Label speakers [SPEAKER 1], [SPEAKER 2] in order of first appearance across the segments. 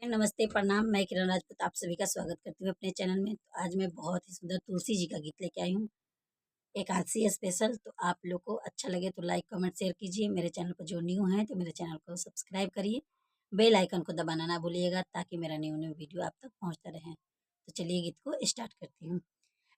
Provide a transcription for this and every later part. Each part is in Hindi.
[SPEAKER 1] नमस्ते, प्रणाम। मैं किरण राजपूत आप सभी का स्वागत करती हूँ अपने चैनल में। तो आज मैं बहुत ही सुंदर तुलसी जी का गीत लेके आई हूँ, एकादशी स्पेशल। तो आप लोग को अच्छा लगे तो लाइक, कमेंट, शेयर कीजिए। मेरे चैनल पर जो न्यू हैं तो मेरे चैनल को सब्सक्राइब करिए। बेल आइकन को दबाना ना भूलिएगा ताकि मेरा न्यू न्यू वीडियो आप तक पहुँचता रहे। तो चलिए गीत को स्टार्ट करती हूँ।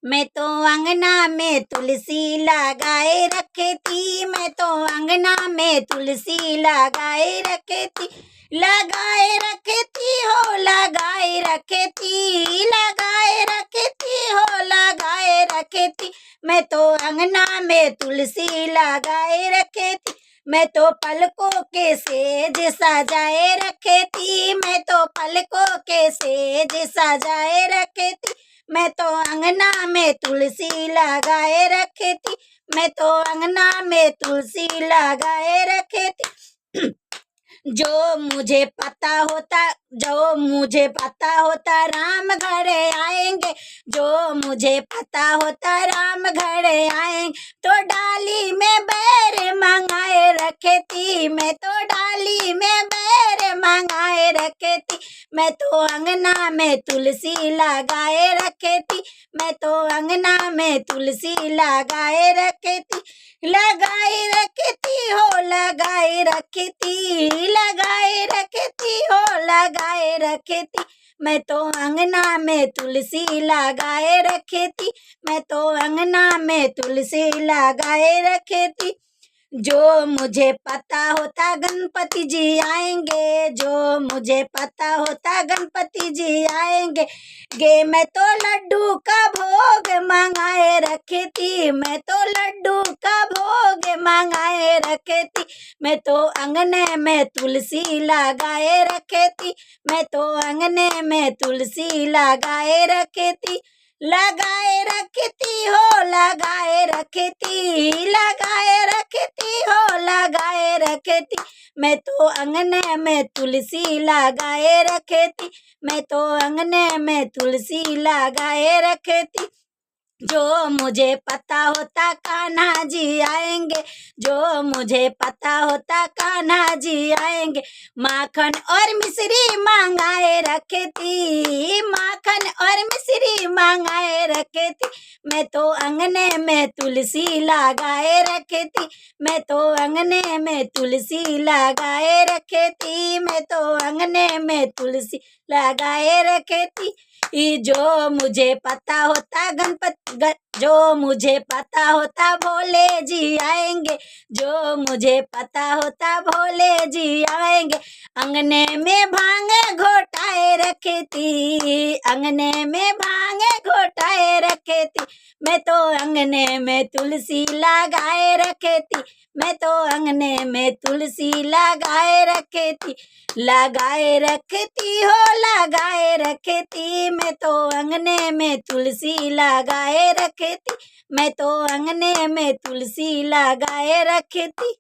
[SPEAKER 1] मैं तो अंगना में तुलसी लगाए रखी थी, मैं तो अंगना में तुलसी लगाए रखी थी, लगाए रखी थी हो, लगाए रखी थी, लगाए रखी थी हो, लगाए रखी थी। मैं तो अंगना में तुलसी लगाए रखी थी, मैं तो पलकों के सेज सजाए रखे थी, मैं तो पलकों के सेज सजाए रखे थी। मैं तो अंगना में तुलसी लगाए रखी थी, मैं तो अंगना में तुलसी लगाए रखी थी। जो मुझे पता होता, जो मुझे पता होता राम घर आएंगे, जो मुझे पता होता राम घर आएंगे, तो डाली में बैर मंगाए रखे थी, मैं तो डाली में बैर मंगाए रखे थी। मैं तो अंगना में तुलसी लगाए रखे थी, मैं तो अंगना में तुलसी लगाए रखे थी, लगाए रखी थी हो, लगाए रखी थी, लगाए रखी थी हो, लगाए रखी थी। मैं तो अंगना में तुलसी लगाए रखी थी, मैं तो अंगना में तुलसी लगाए रखी थी। जो मुझे पता होता गणपति जी आएंगे, जो मुझे पता होता गणपति जी आएंगे, मैं तो लड्डू का भोग मंगाए रखी थी, मैं तो लड्डू का भोग मंगाए रखी थी। मैं तो अंगने में तुलसी लगाए रखी थी, मैं तो अंगने में तुलसी लगाए रखी थी, लगाए रखी थी हो, लगाए रखी थी, लगाए रखी थी हो, लगाए रखी थी। मैं तो अंगने में तुलसी लगाए रखी थी, मैं तो अंगने में तुलसी लगाए रखी थी। जो मुझे पता होता कान्हा जी आएंगे, जो मुझे पता होता कान्हा जी आएंगे, माखन और मिश्री मंगाए रखी थी, माखन और मिश्री मंगाए रखी थी। मैं तो अंगने में तुलसी लगाए रखी थी, मैं तो अंगने में तुलसी लगाए रखी थी, मैं तो अंगने में तुलसी लगाए रखी थी। जो मुझे पता होता जो मुझे पता होता भोले जी आएंगे, जो मुझे पता होता भोले जी आएंगे, अंगने में भांग घोटाए रखी थी, अंगने में भांग घोटाए रखी थी। मैं तो अंगने में तुलसी लगाए रखी थी, मैं तो अंगने में तुलसी लगाए रखी थी, लगाए रखती हो, लगाए रखी थी। मैं तो अंगने में तुलसी लगाए रखी थी, मैं तो अंगने में तुलसी लगाए रखी थी।